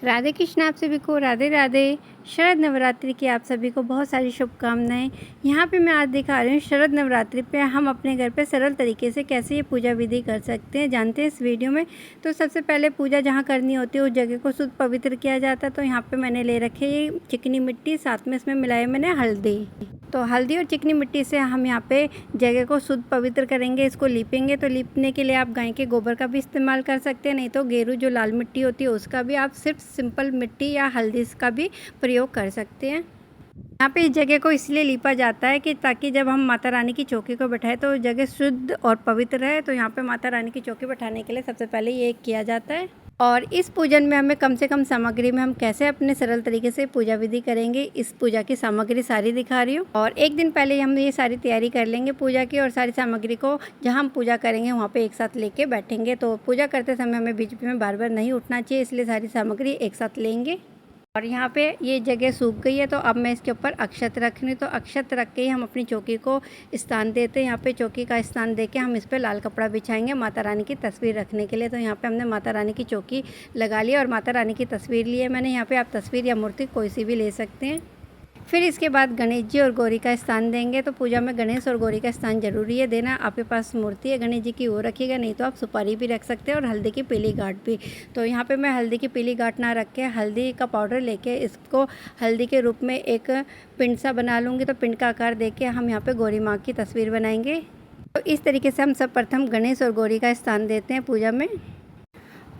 राधे कृष्ण, आप सभी को राधे राधे। शरद नवरात्रि की आप सभी को बहुत सारी शुभकामनाएं। यहाँ पे मैं आज दिखा रही हूँ शरद नवरात्रि पे हम अपने घर पे सरल तरीके से कैसे ये पूजा विधि कर सकते हैं, जानते हैं इस वीडियो में। तो सबसे पहले पूजा जहाँ करनी होती है उस जगह को शुद्ध पवित्र किया जाता है। तो यहाँ पे मैंने ले रखी है ये चिकनी मिट्टी, साथ में इसमें मिलाया मैंने हल्दी। तो हल्दी और चिकनी मिट्टी से हम यहाँ पे जगह को शुद्ध पवित्र करेंगे, इसको लीपेंगे। तो लीपने के लिए आप गाय के गोबर का भी इस्तेमाल कर सकते हैं, नहीं तो गेरू जो लाल मिट्टी होती है उसका भी, आप सिर्फ सिंपल मिट्टी या हल्दी का भी प्रयोग कर सकते हैं। यहाँ पे इस जगह को इसलिए लीपा जाता है कि ताकि जब हम माता रानी की चौकी को बैठाएं तो जगह शुद्ध और पवित्र रहे। तो यहाँ पे माता रानी की चौकी बैठाने के लिए सबसे पहले ये किया जाता है। और इस पूजन में हमें कम से कम सामग्री में हम कैसे अपने सरल तरीके से पूजा विधि करेंगे, इस पूजा की सामग्री सारी दिखा रही हूँ। और एक दिन पहले हम ये सारी तैयारी कर लेंगे पूजा की, और सारी सामग्री को जहाँ हम पूजा करेंगे वहाँ पे एक साथ लेके बैठेंगे। तो पूजा करते समय हमें बीच में बार बार नहीं उठना चाहिए, इसलिए सारी सामग्री एक साथ लेंगे। और यहाँ पे ये जगह सूख गई है, तो अब मैं इसके ऊपर अक्षत रखनी, तो अक्षत रख के ही हम अपनी चौकी को स्थान देते हैं। यहाँ पे चौकी का स्थान दे के हम इस पर लाल कपड़ा बिछाएंगे माता रानी की तस्वीर रखने के लिए। तो यहाँ पे हमने माता रानी की चौकी लगा ली और माता रानी की तस्वीर ली है मैंने। यहाँ पे आप तस्वीर या मूर्ति कोई सी भी ले सकते हैं। फिर इसके बाद गणेश जी और गौरी का स्थान देंगे। तो पूजा में गणेश और गौरी का स्थान जरूरी है देना। आपके पास मूर्ति है गणेश जी की वो रखिएगा, नहीं तो आप सुपारी भी रख सकते हैं और हल्दी की पीली गांठ भी। तो यहाँ पे मैं हल्दी की पीली गांठ ना रख के हल्दी का पाउडर लेके इसको हल्दी के रूप में एक पिंड सा बना लूँगी। तो पिंड का आकार दे के हम यहाँ पे गौरी माँ की तस्वीर बनाएंगे। तो इस तरीके से हम सब प्रथम गणेश और गौरी का स्थान देते हैं पूजा में।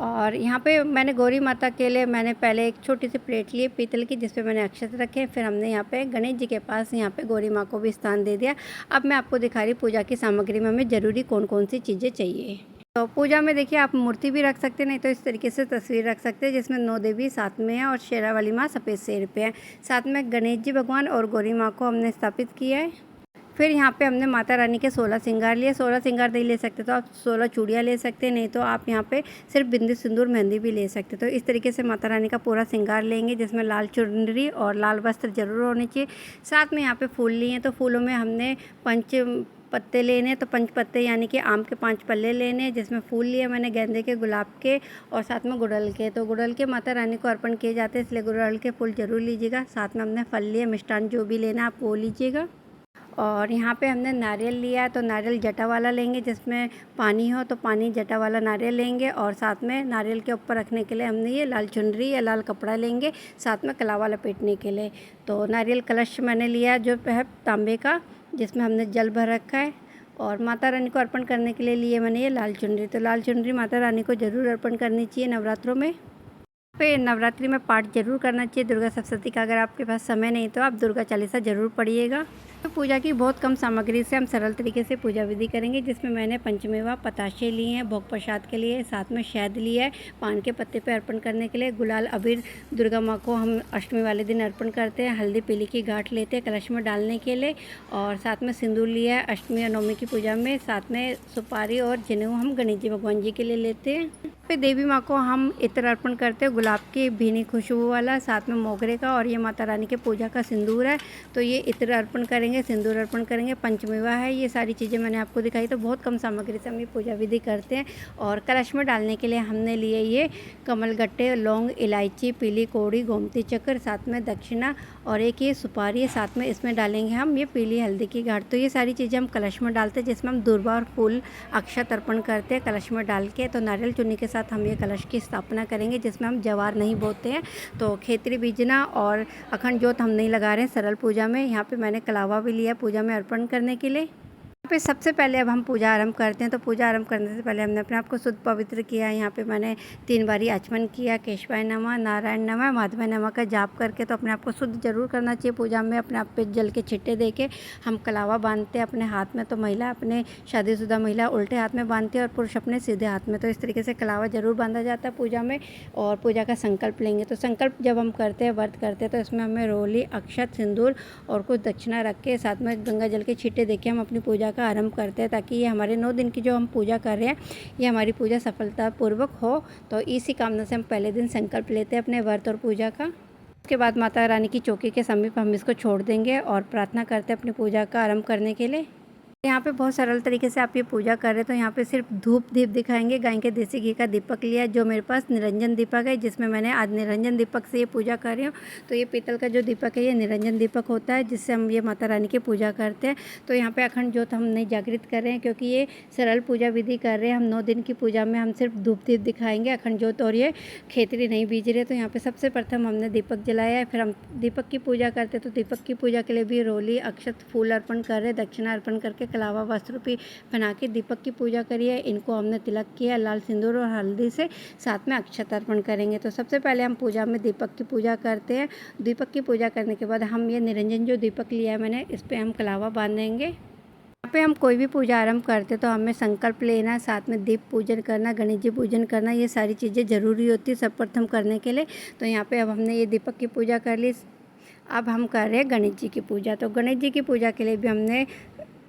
और यहाँ पे मैंने गौरी माता के लिए मैंने पहले एक छोटी सी प्लेट ली पीतल की, जिस पे मैंने अक्षत रखे। फिर हमने यहाँ पे गणेश जी के पास यहाँ पे गौरी माँ को भी स्थान दे दिया। अब मैं आपको दिखा रही पूजा की सामग्री में हमें ज़रूरी कौन कौन सी चीज़ें चाहिए। तो पूजा में देखिए आप मूर्ति भी रख सकते हैं, नहीं तो इस तरीके से तस्वीर रख सकते हैं जिसमें 9 देवी साथ में है और शेरा वाली माँ सफ़ेद शेर पे है। साथ में गणेश जी भगवान और गौरी माँ को हमने स्थापित किया है। फिर यहाँ पे हमने माता रानी के 16 श्रृंगार लिए। 16 श्रृंगार नहीं ले सकते तो आप 16 चूड़ियाँ ले सकते हैं, नहीं तो आप यहाँ पे सिर्फ बिंदी सिंदूर मेहंदी भी ले सकते। तो इस तरीके से माता रानी का पूरा श्रृंगार लेंगे, जिसमें लाल चुनरी और लाल वस्त्र जरूर होने चाहिए। साथ में यहाँ पे फूल लिए हैं, तो फूलों में हमने पंच पत्ते लेने, तो 5 पत्ते यानी कि आम के 5 पल्ले लेने, जिसमें फूल लिए मैंने गेंदे के, गुलाब के और साथ में गुड़हल के। तो गुड़हल के माता रानी को अर्पण किए जाते हैं, इसलिए गुड़हल के फूल जरूर लीजिएगा। साथ में हमने फल लिए, मिष्ठान जो भी लेना आप वो लीजिएगा। और यहाँ पे हमने नारियल लिया है, तो नारियल जटा वाला लेंगे जिसमें पानी हो, तो पानी जटा वाला नारियल लेंगे। और साथ में नारियल के ऊपर रखने के लिए हमने ये लाल चुनरी या लाल कपड़ा लेंगे, साथ में कलावा लपेटने के लिए। तो नारियल कलश मैंने लिया जो है तांबे का, जिसमें हमने जल भर रखा है। और माता रानी को अर्पण करने के लिए लिए मैंने ये लाल चुनरी। तो लाल चुनरी माता रानी को ज़रूर अर्पण करनी चाहिए नवरात्रों में। पे नवरात्रि में पाठ जरूर करना चाहिए दुर्गा सप्तशती का। अगर आपके पास समय नहीं तो आप दुर्गा चालीसा जरूर पढ़िएगा। तो पूजा की बहुत कम सामग्री से हम सरल तरीके से पूजा विधि करेंगे, जिसमें मैंने पंचमेवा पताशे लिए हैं भोग प्रसाद के लिए, साथ में शहद लिया है पान के पत्ते पे अर्पण करने के लिए। गुलाल अबीर दुर्गा माँ को हम अष्टमी वाले दिन अर्पण करते हैं। हल्दी पीली की गांठ लेते हैं कलश में डालने के लिए, और साथ में सिंदूर लिया है अष्टमी और नवमी की पूजा में। साथ में सुपारी और जनेऊ हम गणेश जी भगवान जी के लिए लेते हैं। पे देवी माँ को हम इत्र अर्पण करते हैं, गुलाब की भीनी खुशबू वाला, साथ में मोगरे का, और ये माता रानी के पूजा का सिंदूर है। तो ये इत्र अर्पण करेंगे, सिंदूर अर्पण करेंगे, पंचमेवा है। ये सारी चीज़ें मैंने आपको दिखाई। तो बहुत कम सामग्री से हम ये पूजा विधि करते हैं। और कलश में डालने के लिए हमने लिए ये कमल गट्टे, लौंग, इलायची, पीली कौड़ी, गोमती चक्र, साथ में दक्षिणा, और एक ये सुपारी है। साथ में इसमें डालेंगे हम ये पीली हल्दी की गांठ। तो ये सारी चीज़ें हम कलश में डालते हैं, जिसमें हम दूर्वा और फूल अक्षत अर्पण करते हैं कलश में डाल के। तो नारियल चुन्नी के साथ हम ये कलश की स्थापना करेंगे, जिसमें हम जवार नहीं बोते हैं। तो खेतरी बीजना और अखंड जोत हम नहीं लगा रहे हैं सरल पूजा में। यहाँ पे मैंने कलावा भी लिया पूजा में अर्पण करने के लिए। यहाँ पे सबसे पहले अब हम पूजा आरंभ करते हैं। तो पूजा आरंभ करने से पहले हमने अपने आप को शुद्ध पवित्र किया। यहाँ पे मैंने 3 बारी आचमन किया, केशवाय नमः, नारायण नमः, माधवाय नमः का जाप करके। तो अपने आप को शुद्ध जरूर करना चाहिए पूजा में। अपने आप पे जल के छिट्टे दे के हम कलावा बांधते हैं अपने हाथ में। तो महिला अपने शादीशुदा महिला उल्टे हाथ में बांधती है और पुरुष अपने सीधे हाथ में। तो इस तरीके से कलावा जरूर बांधा जाता है पूजा में। और पूजा का संकल्प लेंगे। तो संकल्प जब हम करते हैं, व्रत करते हैं, तो इसमें हमें रोली, अक्षत, सिंदूर और कुछ दक्षिणा रख के, साथ में गंगा जल के छिट्टे दे के हम अपनी पूजा का आरंभ करते हैं, ताकि ये हमारे 9 दिन की जो हम पूजा कर रहे हैं ये हमारी पूजा सफलतापूर्वक हो। तो इसी कामना से हम पहले दिन संकल्प लेते हैं अपने व्रत और पूजा का। उसके बाद माता रानी की चौकी के समीप हम इसको छोड़ देंगे और प्रार्थना करते हैं अपनी पूजा का आरंभ करने के लिए। यहाँ पे बहुत सरल तरीके से आप ये पूजा कर रहे हैं। तो यहाँ पे सिर्फ धूप दीप दिखाएंगे। गाय के देसी घी का दीपक लिया है, जो मेरे पास निरंजन दीपक है, जिसमें मैंने आज निरंजन दीपक से ये पूजा कर रही हूँ। तो ये पीतल का जो दीपक है ये निरंजन दीपक होता है, जिससे हम ये माता रानी की पूजा करते हैं। तो यहाँ पे अखंड ज्योत हम नहीं जागृत कर रहे हैं, क्योंकि ये सरल पूजा विधि कर रहे हैं। हम 9 दिन की पूजा में हम सिर्फ धूप दीप दिखाएंगे, अखंड ज्योत और ये खेतरी नहीं बीज रहे। तो यहाँ पे सबसे प्रथम हमने दीपक जलाया है, फिर हम दीपक की पूजा करते हैं। तो दीपक की पूजा के लिए भी रोली, अक्षत, फूल अर्पण कर रहे हैं। दक्षिणा अर्पण करके कलावा वस्त्र बना के दीपक की पूजा करिए। इनको हमने तिलक किया लाल सिंदूर और हल्दी से, साथ में अक्षत अर्पण करेंगे। तो सबसे पहले हम पूजा में दीपक की पूजा करते हैं। दीपक की पूजा करने के बाद हम ये निरंजन जो दीपक लिया है मैंने, इस पर हम कलावा बांधेंगे। यहाँ पे हम कोई भी पूजा आरंभ करते तो हमें संकल्प लेना, साथ में दीप पूजन करना, गणेश जी पूजन करना, ये सारी चीज़ें ज़रूरी होती है सर्वप्रथम करने के लिए। तो यहाँ पे अब हमने ये दीपक की पूजा कर ली। अब हम कर रहे हैं गणेश जी की पूजा। तो गणेश जी की पूजा के लिए भी हमने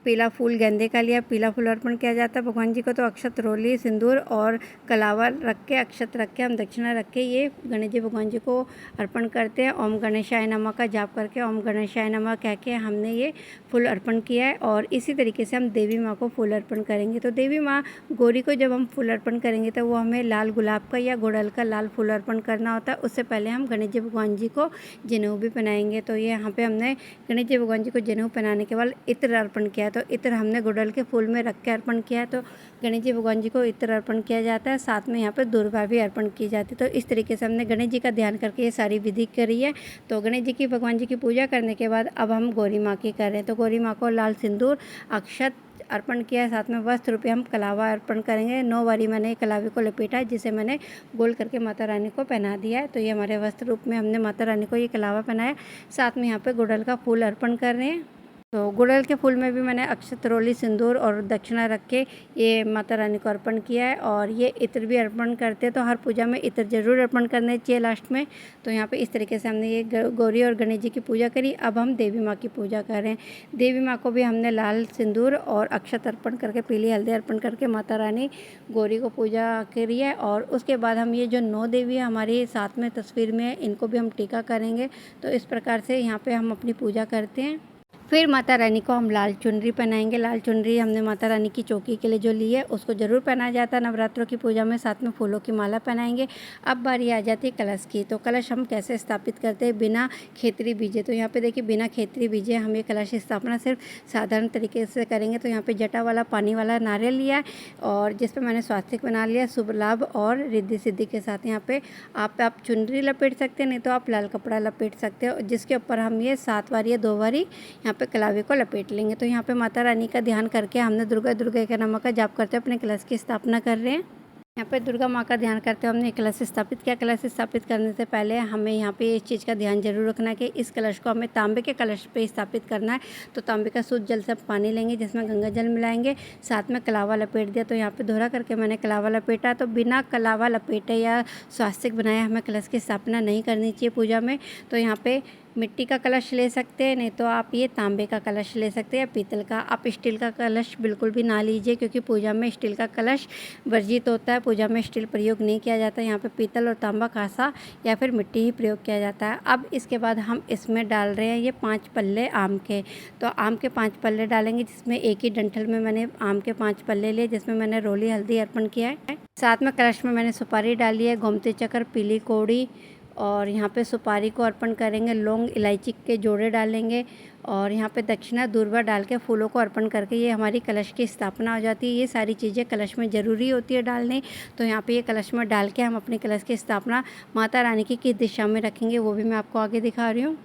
पीला फूल गेंदे का लिया। पीला फूल अर्पण किया जाता है भगवान जी को। तो अक्षत, रोली, सिंदूर और कलावा रख के, अक्षत रख के, हम दक्षिणा रख के ये गणेश जी भगवान जी को अर्पण करते हैं। ओम गणेशाय नमः का जाप करके ओम गणेशाय नमः कह के हमने ये फूल अर्पण किया है। और इसी तरीके से हम देवी माँ को फूल अर्पण करेंगे। तो देवी माँ गौरी को जब हम फूल अर्पण करेंगे तो वो हमें लाल गुलाब का या गुड़हल का लाल फूल अर्पण करना होता है। उससे पहले हम गणेश जी भगवान जी को जनेऊ भी पहनाएंगे। तो ये यहाँ पे हमने गणेश जी भगवान जी को जनेऊ पहनाने के बाद इत्र अर्पण किया। तो इत्र हमने गुड़हल के फूल में रख के अर्पण किया है। तो गणेश जी भगवान जी को इत्र अर्पण किया जाता है, साथ में यहाँ पे दुर्वा भी अर्पण की जाती है। तो इस तरीके से हमने गणेश जी का ध्यान करके ये सारी विधि करी है। तो गणेश जी की, भगवान जी की पूजा करने के बाद अब हम गौरी माँ की कर रहे हैं। तो गौरी माँ को लाल सिंदूर, अक्षत अर्पण किया है, साथ में वस्त्र रूपी हम कलावा अर्पण करेंगे। 9 बारी मैंने कलावे को लपेटा है, जिसे मैंने गोल करके माता रानी को पहना दिया है। तो ये हमारे वस्त्र रूप में हमने माता रानी को ये कलावा पहनाया। साथ में यहाँ पे गुड़हल का फूल अर्पण कर रहे हैं। तो गुड़हल के फूल में भी मैंने अक्षत, रोली, सिंदूर और दक्षिणा रख के ये माता रानी को अर्पण किया है। और ये इत्र भी अर्पण करते हैं। तो हर पूजा में इत्र जरूर अर्पण करने चाहिए लास्ट में। तो यहाँ पे इस तरीके से हमने ये गौरी और गणेश जी की पूजा करी। अब हम देवी माँ की पूजा कर रहे हैं। देवी माँ को भी हमने लाल सिंदूर और अक्षत अर्पण करके, पीली हल्दी अर्पण करके माता रानी गौरी को पूजा करी है। और उसके बाद हम ये जो 9 देवी हमारी साथ में तस्वीर में है, इनको भी हम टीका करेंगे। तो इस प्रकार से यहाँ पे हम अपनी पूजा करते हैं। फिर माता रानी को हम लाल चुनरी पहनाएंगे। लाल चुनरी हमने माता रानी की चौकी के लिए जो ली है उसको ज़रूर पहनाया जाता है नवरात्रों की पूजा में। साथ में फूलों की माला पहनाएंगे। अब बारी आ जाती है कलश की। तो कलश हम कैसे स्थापित करते हैं बिना खेतरी बीजे। तो यहाँ पे देखिए बिना खेतरी बीजे हम ये कलश स्थापना सिर्फ साधारण तरीके से करेंगे। तो यहाँ पे जटा वाला पानी वाला नारियल लिया है और जिस पर मैंने स्वास्तिक बना लिया, शुभ लाभ और रिद्धि सिद्धि के साथ। यहाँ पे आप चुनरी लपेट सकते हैं, नहीं तो आप लाल कपड़ा लपेट सकते हो, जिसके ऊपर हम ये 7 बार या 2 बारी यहाँ पे कलावे को लपेट लेंगे। तो यहाँ पे माता रानी का ध्यान करके हमने दुर्गा दुर्गा के नमः का जाप करते हुए अपने कलश की स्थापना कर रहे हैं। यहाँ पे दुर्गा माँ का ध्यान करते हुए हमने कलश स्थापित किया। कलश स्थापित करने से पहले हमें यहाँ पे इस चीज़ का ध्यान जरूर रखना है कि इस कलश को हमें तांबे के कलश पे स्थापित करना है। तो तांबे का शुद्ध जल से पानी लेंगे, जिसमें गंगा जल मिलाएंगे, साथ में कलावा लपेट दिया। तो यहाँ पे दोहरा करके मैंने कलावा लपेटा। तो बिना कलावा लपेटे या स्वास्तिक बनाए हमें कलश की स्थापना नहीं करनी चाहिए पूजा में। तो यहाँ पे मिट्टी का कलश ले सकते हैं, नहीं तो आप ये तांबे का कलश ले सकते हैं या पीतल का। आप स्टील का कलश बिल्कुल भी ना लीजिए, क्योंकि पूजा में स्टील का कलश वर्जित होता है। पूजा में स्टील प्रयोग नहीं किया जाता। यहाँ पे पीतल और तांबा, कांसा या फिर मिट्टी ही प्रयोग किया जाता है। अब इसके बाद हम इसमें डाल रहे हैं ये 5 पल्ले आम के। तो आम के 5 पल्ले डालेंगे, जिसमें एक ही डंठल में मैंने आम के 5 पल्ले लिए, जिसमें मैंने रोली, हल्दी अर्पण किया है। साथ में कलश में मैंने सुपारी डाली है, गोमती चक्र, पीली कौड़ी, और यहाँ पे सुपारी को अर्पण करेंगे। लौंग, इलायची के जोड़े डालेंगे और यहाँ पे दक्षिणा, दूर्वा डाल के फूलों को अर्पण करके ये हमारी कलश की स्थापना हो जाती है। ये सारी चीज़ें कलश में ज़रूरी होती है डालने। तो यहाँ पे ये कलश में डाल के हम अपनी कलश की स्थापना माता रानी की किस दिशा में रखेंगे वो भी मैं आपको आगे दिखा रही हूँ।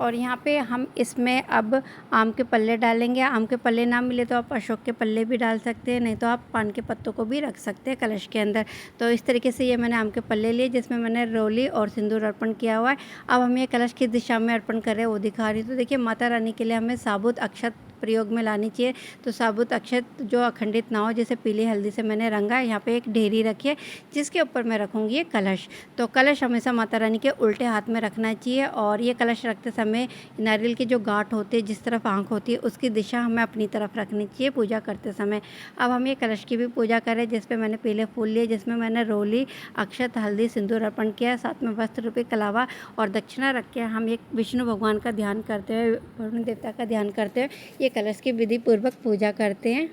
और यहाँ पे हम इसमें अब आम के पल्ले डालेंगे। आम के पल्ले ना मिले तो आप अशोक के पल्ले भी डाल सकते हैं, नहीं तो आप पान के पत्तों को भी रख सकते हैं कलश के अंदर। तो इस तरीके से ये मैंने आम के पल्ले लिए, जिसमें मैंने रोली और सिंदूर अर्पण किया हुआ है। अब हम ये कलश किस दिशा में अर्पण कर रहे हैं वो दिखा रही हूँ। तो देखिए माता रानी के लिए हमें साबुत अक्षत प्रयोग में लानी चाहिए। तो साबुत अक्षत जो अखंडित ना हो, जैसे पीली हल्दी से मैंने रंगा है। यहाँ पे एक ढेरी रखी है, जिसके ऊपर मैं रखूँगी ये कलश। तो कलश हमेशा माता रानी के उल्टे हाथ में रखना चाहिए। और ये कलश रखते समय नारियल की जो गांठ होती है, जिस तरफ आँख होती है, उसकी दिशा हमें अपनी तरफ रखनी चाहिए पूजा करते समय। अब हम ये कलश की भी पूजा करें, जिस पे मैंने पीले फूल लिए, जिसमें मैंने रोली, अक्षत, हल्दी, सिंदूर अर्पण किया, साथ में वस्त्र रूपी कलावा और दक्षिणा रख के हम एक विष्णु भगवान का ध्यान करते हुए, वरुण देवता का ध्यान करते हुए ये कलश की विधि पूर्वक पूजा करते हैं।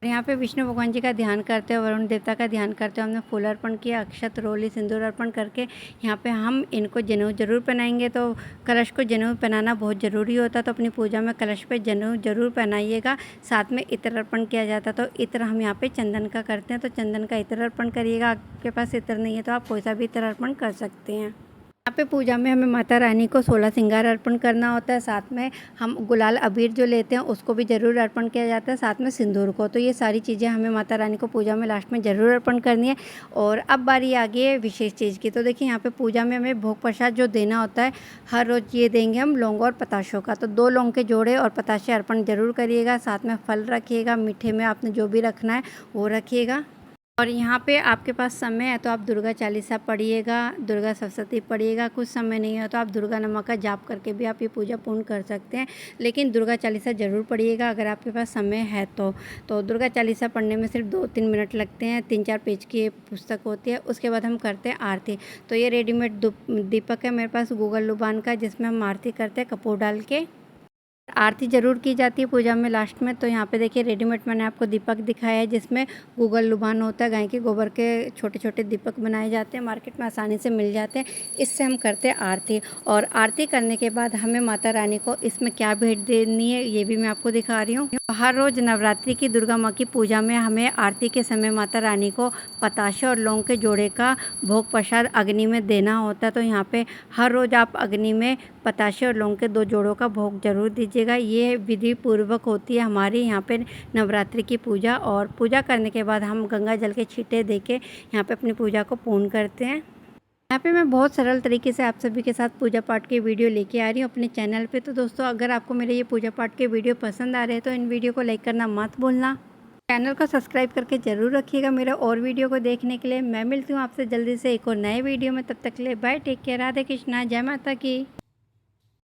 यहाँ पे विष्णु भगवान जी का ध्यान करते हैं, वरुण देवता का ध्यान करते हैं। हमने फूल अर्पण किया, अक्षत, रोली, सिंदूर अर्पण करके यहाँ पे हम इनको जनेऊ जरूर पहनाएंगे। तो कलश को जनेऊ पहनाना बहुत ज़रूरी होता है, तो अपनी पूजा में कलश पे जनेऊ जरूर पहनाइएगा। साथ में इत्र अर्पण किया जाता है, तो इत्र हम यहाँ पे चंदन का करते हैं, तो चंदन का इत्र अर्पण करिएगा। आपके पास इत्र नहीं है तो आप कोई सा भी इत्र अर्पण कर सकते हैं। यहाँ पे पूजा में हमें माता रानी को 16 श्रृंगार अर्पण करना होता है। साथ में हम गुलाल अबीर जो लेते हैं उसको भी ज़रूर अर्पण किया जाता है, साथ में सिंदूर को। तो ये सारी चीज़ें हमें माता रानी को पूजा में लास्ट में ज़रूर अर्पण करनी है। और अब बारी आ गई है विशेष चीज़ की। तो देखिए यहाँ पे पूजा में हमें भोग प्रसाद जो देना होता है हर रोज़ ये देंगे हम लौंग और पताशों का। तो 2 लौंग के जोड़े और पताशे अर्पण ज़रूर करिएगा। साथ में फल रखिएगा, मीठे में आपने जो भी रखना है वो रखिएगा। और यहाँ पे आपके पास समय है तो आप दुर्गा चालीसा पढ़िएगा, दुर्गा सप्तशती पढ़िएगा। कुछ समय नहीं है तो आप दुर्गा नमक का जाप करके भी आप ये पूजा पूर्ण कर सकते हैं, लेकिन दुर्गा चालीसा ज़रूर पढ़िएगा अगर आपके पास समय है तो दुर्गा चालीसा पढ़ने में सिर्फ 2-3 मिनट लगते हैं। 3-4 पेज की पुस्तक होती है। उसके बाद हम करते हैं आरती। तो ये रेडीमेड दीपक है मेरे पास गूगल लुबान का, जिसमें हम आरती करते हैं कपूर डाल के। आरती ज़रूर की जाती है पूजा में लास्ट में। तो यहाँ पे देखिए रेडीमेड मैंने आपको दीपक दिखाया है, जिसमें गूगल लुबान होता है। गाय के गोबर के छोटे छोटे दीपक बनाए जाते हैं, मार्केट में आसानी से मिल जाते हैं। इससे हम करते हैं आरती। और आरती करने के बाद हमें माता रानी को इसमें क्या भेंट देनी है ये भी मैं आपको दिखा रही हूँ। हर रोज़ नवरात्रि की दुर्गा माँ की पूजा में हमें आरती के समय माता रानी को पताशे और लौंग के जोड़े का भोग प्रसाद अग्नि में देना होता है। तो यहाँ पे हर रोज़ आप अग्नि में पताशे और लौंग के 2 जोड़ों का भोग जरूर दीजिएगा। ये विधि पूर्वक होती है हमारी यहाँ पे नवरात्रि की पूजा। और पूजा करने के बाद हम गंगा जल के छींटे दे के यहाँ पे अपनी पूजा को पूर्ण करते हैं। यहाँ पे मैं बहुत सरल तरीके से आप सभी के साथ पूजा पाठ के वीडियो लेके आ रही हूँ अपने चैनल पे। तो दोस्तों अगर आपको मेरे ये पूजा पाठ के वीडियो पसंद आ रहे हैं तो इन वीडियो को लाइक करना मत भूलना। चैनल को सब्सक्राइब करके ज़रूर रखिएगा मेरा और वीडियो को देखने के लिए। मैं मिलती हूँ आपसे जल्दी से एक और नए वीडियो में। तब तक के लिए bye, take care, Radhe Krishna, जय माता की।